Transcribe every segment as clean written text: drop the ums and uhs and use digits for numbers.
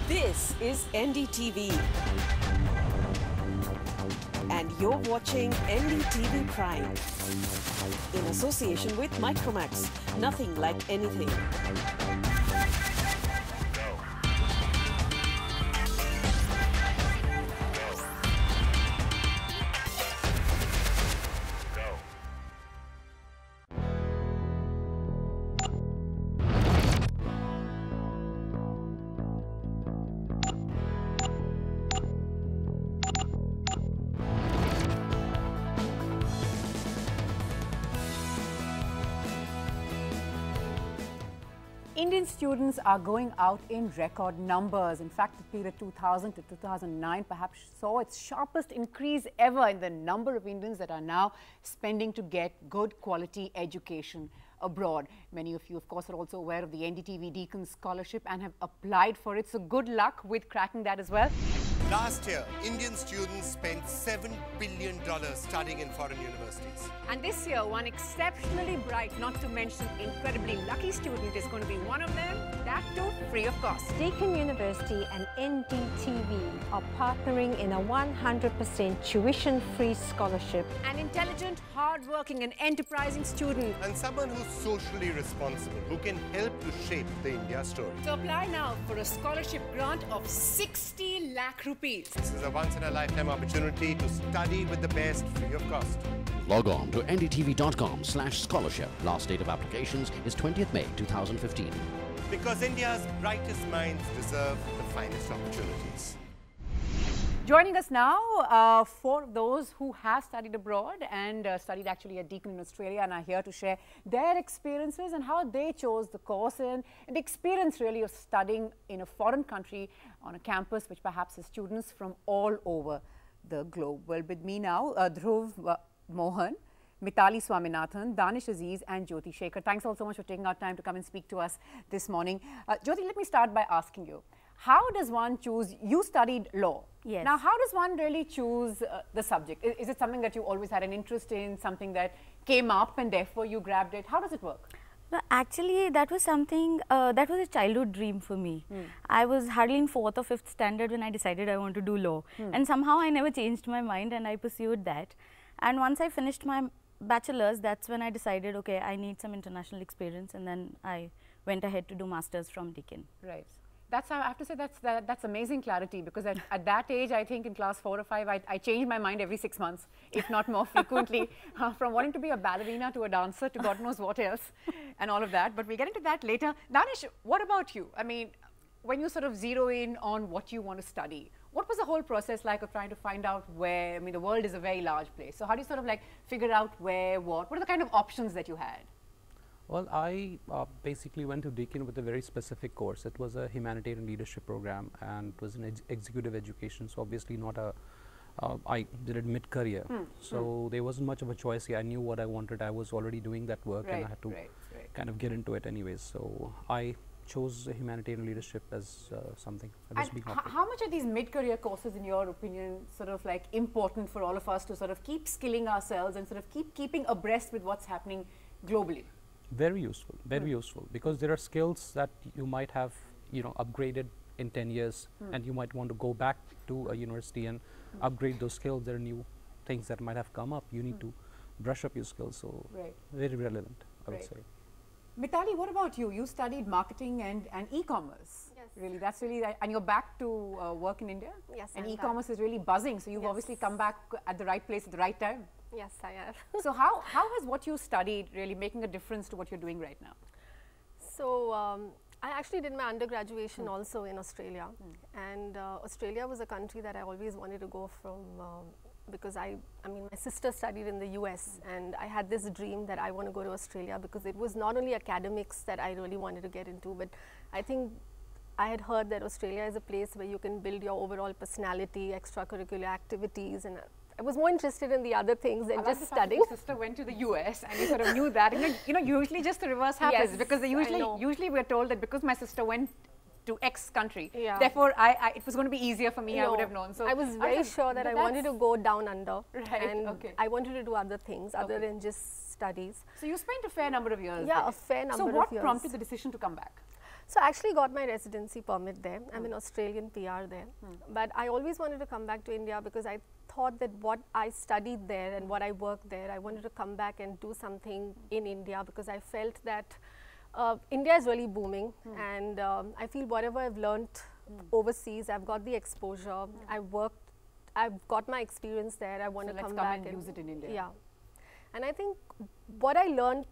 This is NDTV. And you're watching NDTV Prime. In association with Micromax. Nothing like anything. Indian students are going out in record numbers. In fact, the period 2000 to 2009 perhaps saw its sharpest increase ever in the number of Indians that are now spending to get good quality education abroad. Many of you, of course, are also aware of the NDTV Deacon Scholarship and have applied for it. So good luck with cracking that as well. Last year, Indian students spent $7 billion studying in foreign universities. And this year, one exceptionally bright, not to mention incredibly lucky student is going to be one of them, that too free of cost. Deakin University and NDTV are partnering in a 100% tuition-free scholarship. An intelligent, hard-working and enterprising student. And someone who's socially responsible, who can help to shape the India story. So apply now for a scholarship grant of 60 lakh rupees. This is a once-in-a-lifetime opportunity to study with the best free of cost. Log on to ndtv.com/scholarship. Last date of applications is 20th May 2015. Because India's brightest minds deserve the finest opportunities. Joining us now, for those who have studied abroad and studied actually at Deakin in Australia and are here to share their experiences and how they chose the course and the experience really of studying in a foreign country on a campus which perhaps has students from all over the globe. Well, with me now, Dhruv Mohan, Mitali Swaminathan, Danish Aziz and Jyoti Shekhar. Thanks all so much for taking our time to come and speak to us this morning. Jyoti, let me start by asking you, how does one choose, you studied law. Yes. Now, how does one really choose the subject? Is it something that you always had an interest in, something that came up and therefore you grabbed it? How does it work? No, actually, that was something, that was a childhood dream for me. I was hardly in 4th or 5th standard when I decided I want to do law. And somehow I never changed my mind and I pursued that. And once I finished my bachelor's, that's when I decided, okay, I need some international experience, and then I went ahead to do masters from Deakin. Right. That's, I have to say, that's amazing clarity, because at that age, I think in class 4 or 5, I changed my mind every 6 months, if not more frequently, from wanting to be a ballerina to a dancer to God knows what else and all of that. But we'll get into that later. Danish, what about you? I mean, when you sort of zero in on what you want to study, what was the whole process like of trying to find out where? I mean, the world is a very large place. So how do you sort of like figure out where, what are the kind of options that you had? Well, I basically went to Deakin with a very specific course. It was a humanitarian leadership program and it was an executive education, so obviously not a, I did it mid-career. So there wasn't much of a choice here. I knew what I wanted. I was already doing that work and I had to kind of get into it anyways. So I chose humanitarian leadership as something I was being offered. How much are these mid-career courses, in your opinion, sort of like important for all of us to sort of keep skilling ourselves and sort of keeping abreast with what's happening globally? Very useful, very useful, because there are skills that you might have, you know, upgraded in 10 years and you might want to go back to a university and upgrade those skills. There are new things that might have come up. You need to brush up your skills, so very relevant, I would say. Mitali, what about you? You studied marketing and e-commerce. Yes. Really, that's really, and you're back to work in India? Yes, and I'm e-commerce is really buzzing, so you've obviously come back at the right place at the right time. Yes, I have. So how has what you studied really making a difference to what you're doing right now? So I actually did my undergraduation also in Australia, and Australia was a country that I always wanted to go from, because I mean my sister studied in the US and I had this dream that I want to go to Australia, because it was not only academics that I really wanted to get into, but I think I had heard that Australia is a place where you can build your overall personality, extracurricular activities, and I was more interested in the other things than just studying. Your sister went to the US and you sort of knew that. And you know, usually just the reverse happens, because they usually we're told that because my sister went to X country, therefore it was going to be easier for me. I would have known. So I was very sure that I wanted to go down under, and I wanted to do other things other than just studies. So you spent a fair number of years. Yeah, there. a fair number of years. So what prompted the decision to come back? So I actually got my residency permit there. I'm an Australian PR there. But I always wanted to come back to India because I thought that what I studied there and what I worked there, I wanted to come back and do something in India because I felt that India is really booming and I feel whatever I've learned overseas, I've got the exposure, I've got my experience there, I want to come back and use it in India. Yeah. And I think what I learned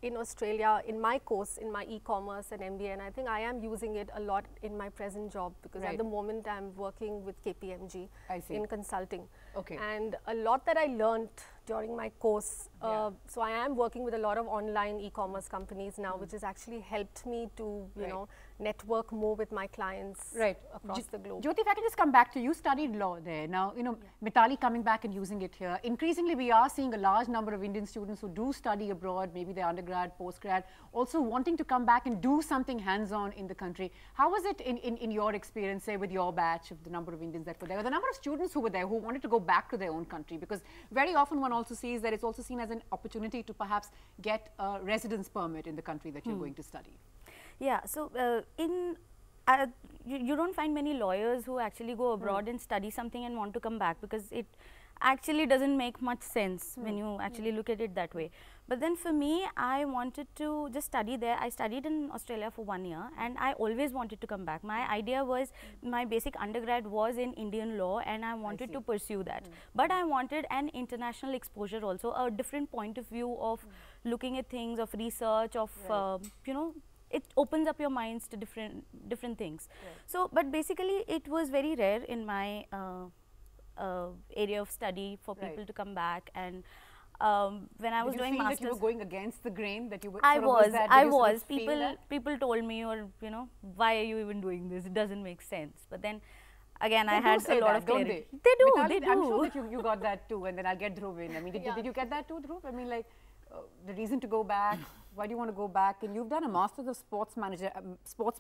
in Australia, in my course, in my e-commerce and MBA, and I think I am using it a lot in my present job because at the moment I'm working with KPMG in consulting. Okay. And a lot that I learned during my course, so I am working with a lot of online e-commerce companies now, which has actually helped me to, you know, network more with my clients across the globe. Jyoti, if I can just come back to you, studied law there. Now, you know, Mitali coming back and using it here. Increasingly, we are seeing a large number of Indian students who do study abroad, maybe they're undergrad, postgrad, also wanting to come back and do something hands-on in the country. How was it in your experience, say, with your batch of the number of Indians that were there, or the number of students who were there who wanted to go back to their own country? Because very often one also sees that it's also seen as an opportunity to perhaps get a residence permit in the country that you're going to study. Yeah, so you don't find many lawyers who actually go abroad and study something and want to come back, because it actually doesn't make much sense when you actually look at it that way. But then for me, I wanted to just study there. I studied in Australia for 1 year and I always wanted to come back. My idea was, my basic undergrad was in Indian law and I wanted to pursue that. But I wanted an international exposure also, a different point of view of looking at things, of research, of, you know, it opens up your minds to different things. So, but basically it was very rare in my area of study for people to come back. And when I was doing masters, that you were going against the grain, that you were I was. People told me, or you know, why are you even doing this? It doesn't make sense. But then again, I had a lot of clarity. They do. They do. I'm sure that you got that too, and then I'll get Dhruv in. I mean, did you get that too, Dhruv? I mean, like the reason to go back. Why do you want to go back? And you've done a master's of sports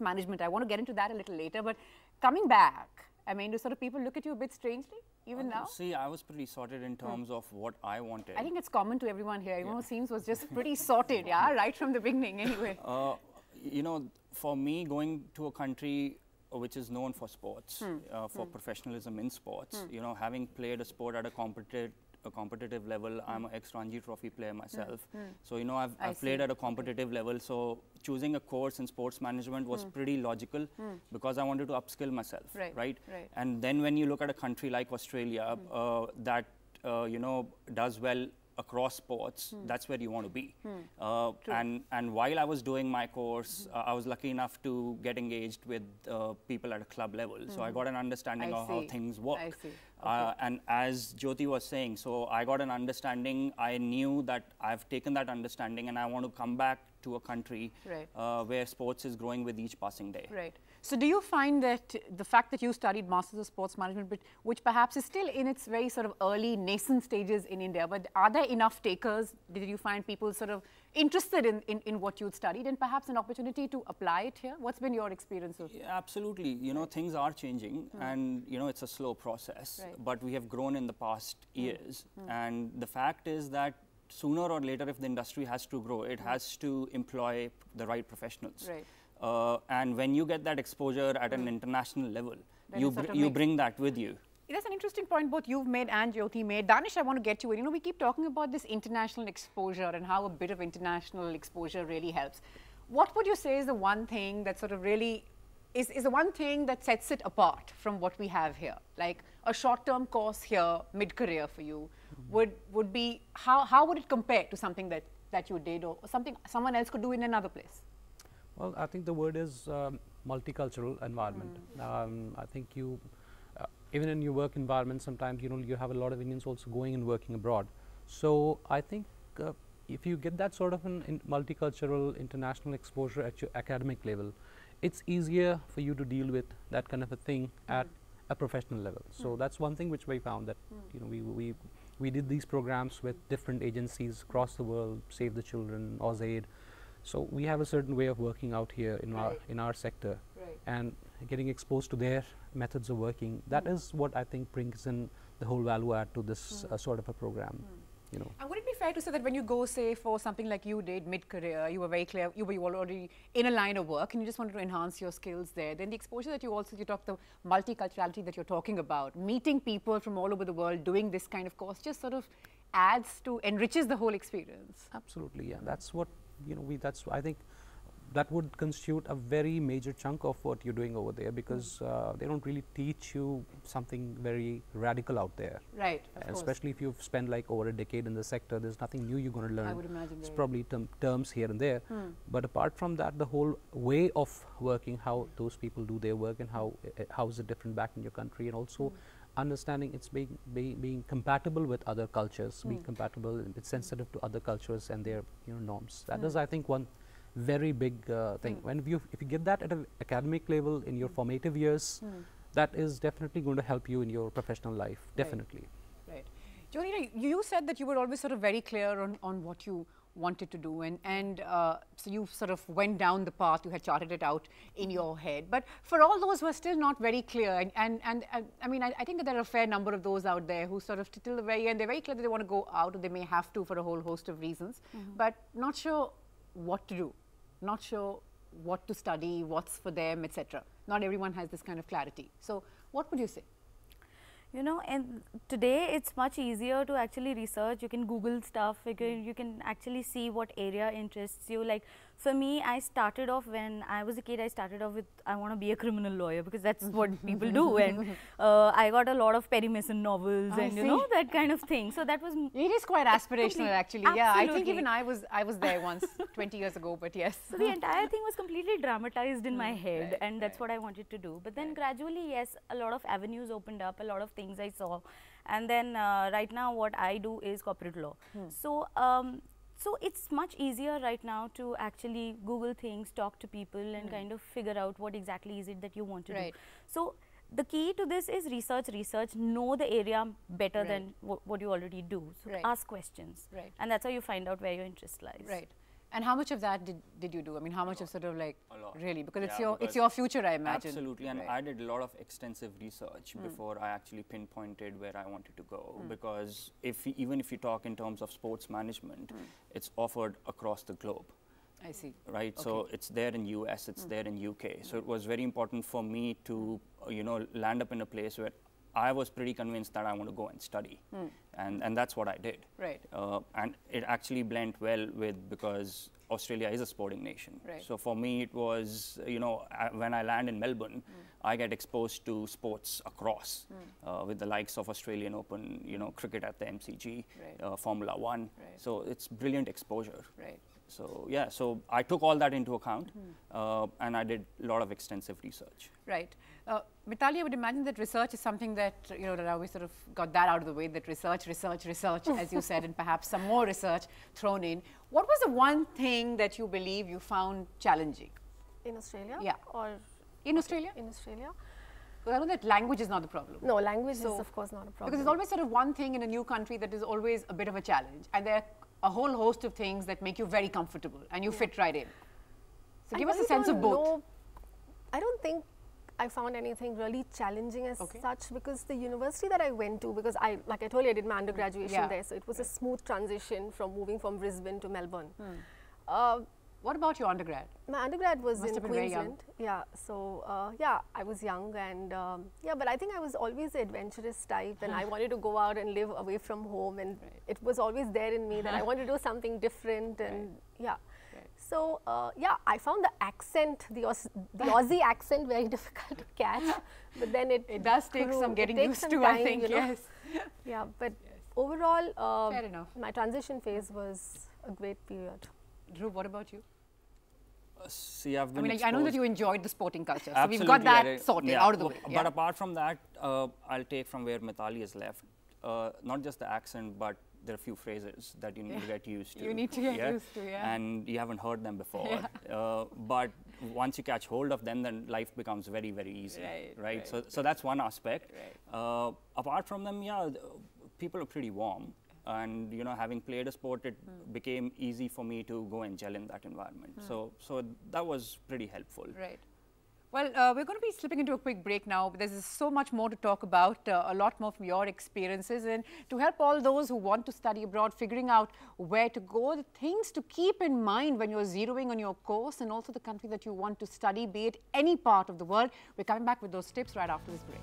management. I want to get into that a little later. But coming back, I mean, do sort of people look at you a bit strangely, even now? See, I was pretty sorted in terms of what I wanted. I think it's common to everyone here. Everyone seems was just pretty sorted, right from the beginning anyway. You know, for me, going to a country which is known for sports, for professionalism in sports, you know, having played a sport at a competitive level, I'm an ex-Ranji Trophy player myself. So, you know, I've played at a competitive level. So, choosing a course in sports management was pretty logical because I wanted to upskill myself, right? And then when you look at a country like Australia that, you know, does well across sports, that's where you want to be. And while I was doing my course, I was lucky enough to get engaged with people at a club level. So I got an understanding of how things work. And as Jyoti was saying, so I got an understanding. I knew that I've taken that understanding and I want to come back to a country where sports is growing with each passing day. So do you find that the fact that you studied Masters of Sports Management, which perhaps is still in its very sort of early nascent stages in India, but are there enough takers? Did you find people sort of interested in what you'd studied and perhaps an opportunity to apply it here? What's been your experience of? Yeah, absolutely. You know, things are changing and, you know, it's a slow process, but we have grown in the past years. And the fact is that sooner or later, if the industry has to grow, it has to employ the right professionals. And when you get that exposure at an international level, you bring that with you. That's an interesting point both you've made and Jyoti made. Danish, I want to get you in. You know, we keep talking about this international exposure and how a bit of international exposure really helps. What would you say is the one thing that sort of really is the one thing that sets it apart from what we have here? Like a short-term course here, mid-career for you, would be, how would it compare to something that you did or something someone else could do in another place? Well, I think the word is multicultural environment. I think you, even in your work environment, sometimes, you know, you have a lot of Indians also going and working abroad. So I think if you get that sort of an multicultural international exposure at your academic level, it's easier for you to deal with that kind of a thing at a professional level. So that's one thing which we found, that you know, we did these programs with different agencies across the world, Save the Children, AusAid. So we have a certain way of working out here in our sector, and getting exposed to their methods of working. That is what I think brings in the whole value add to this sort of a program. You know. And would it be fair to say that when you go, say, for something like you did mid-career, you were very clear, you were already in a line of work and you just wanted to enhance your skills there. Then the exposure that you talk the multiculturality that you're talking about, meeting people from all over the world doing this kind of course just sort of enriches the whole experience. Absolutely, yeah. That's what, I think that would constitute a very major chunk of what you're doing over there, because they don't really teach you something very radical out there. Right, of course. Especially if you've spent like over a decade in the sector, there's nothing new you're going to learn. I would imagine. It's probably terms here and there. But apart from that, the whole way of working, how those people do their work and how is it different back in your country, and also understanding it's being compatible with other cultures, being compatible, it's sensitive to other cultures and their norms. That is, I think, one very big thing. When if you get that at an academic level in your formative years, that is definitely going to help you in your professional life, definitely. Right. Joni, you said that you were always sort of very clear on what you wanted to do, and so you sort of went down the path, you had charted it out in your head. But for all those who are still not very clear, and I mean, I think that there are a fair number of those out there who sort of till the very end, they're very clear that they want to go out, or they may have to for a whole host of reasons, but not sure what to do, not sure what to study, what's for them, etc. Not everyone has this kind of clarity. So what would you say? And today it's much easier to actually research. You can Google stuff, you can actually see what area interests you. Like for me, I started off when I was a kid, I started off with, I want to be a criminal lawyer because that's what people do. And I got a lot of Perry Mason novels and that kind of thing. So that was... It is quite aspirational actually. Absolutely. Yeah, I think even I was there once 20 years ago, but yes. So the entire thing was completely dramatized in my head, and that's what I wanted to do. But then gradually, yes, a lot of avenues opened up, a lot of things I saw. And then right now what I do is corporate law. So it's much easier right now to actually Google things, talk to people and kind of figure out what exactly is it that you want to do. So the key to this is research, know the area better than what you already do. So ask questions. And that's how you find out where your interest lies. Right. And how much of that did you do? I mean, how much of sort of like, really? Because Yeah, it's your future, I imagine. Absolutely, and I did a lot of extensive research before I actually pinpointed where I wanted to go. Because even if you talk in terms of sports management, it's offered across the globe. I see. Right, so it's there in US, it's there in UK. So it was very important for me to, land up in a place where I was pretty convinced that I want to go and study, and that's what I did. Right. And it actually blended well because Australia is a sporting nation. Right. So for me, it was, when I land in Melbourne, I get exposed to sports across with the likes of Australian Open, cricket at the MCG, Formula One. Right. So it's brilliant exposure. Right. So yeah, so I took all that into account, and I did a lot of extensive research. Right. Mitali, I would imagine that research is something that, that I always sort of got that out of the way, that research, as you said, and perhaps some more research thrown in. What was the one thing that you believe you found challenging? In Australia? Yeah. Or in Australia? In Australia. Because I know that language is not the problem. No, language is of course not a problem. Because there's always sort of one thing in a new country that is always a bit of a challenge. And there are a whole host of things that make you very comfortable and you fit right in. So give us a sense of both. I don't think I found anything really challenging as such, because the university that I went to, because like I told you, I did my undergraduation there, so it was a smooth transition from moving from Brisbane to Melbourne. What about your undergrad? My undergrad was in Queensland. Yeah, so yeah, I was young, and yeah, but I think I was always the adventurous type, and I wanted to go out and live away from home, and it was always there in me that I wanted to do something different, and yeah. So yeah, I found the accent, the Aussie accent, very difficult to catch, but then it does take some getting used to, I think. Yes. Yeah, but overall, fair enough. My transition phase was a great period. Dhruv, what about you? See, I've been I know that you enjoyed the sporting culture, so absolutely, we've got that sorted out of the way. But apart from that, I'll take from where Mitali has left, not just the accent, but there are a few phrases that you need to get used to. You need to get used to, and you haven't heard them before. But once you catch hold of them, then life becomes very, very easy, right? So that's one aspect. Apart from them, yeah, people are pretty warm. And having played a sport, it became easy for me to go and gel in that environment. So that was pretty helpful. Right. Well, we're going to be slipping into a quick break now. There's so much more to talk about, a lot more from your experiences. And to help all those who want to study abroad, figuring out where to go, the things to keep in mind when you're zeroing on your course and also the country that you want to study, be it any part of the world. We're coming back with those tips right after this break.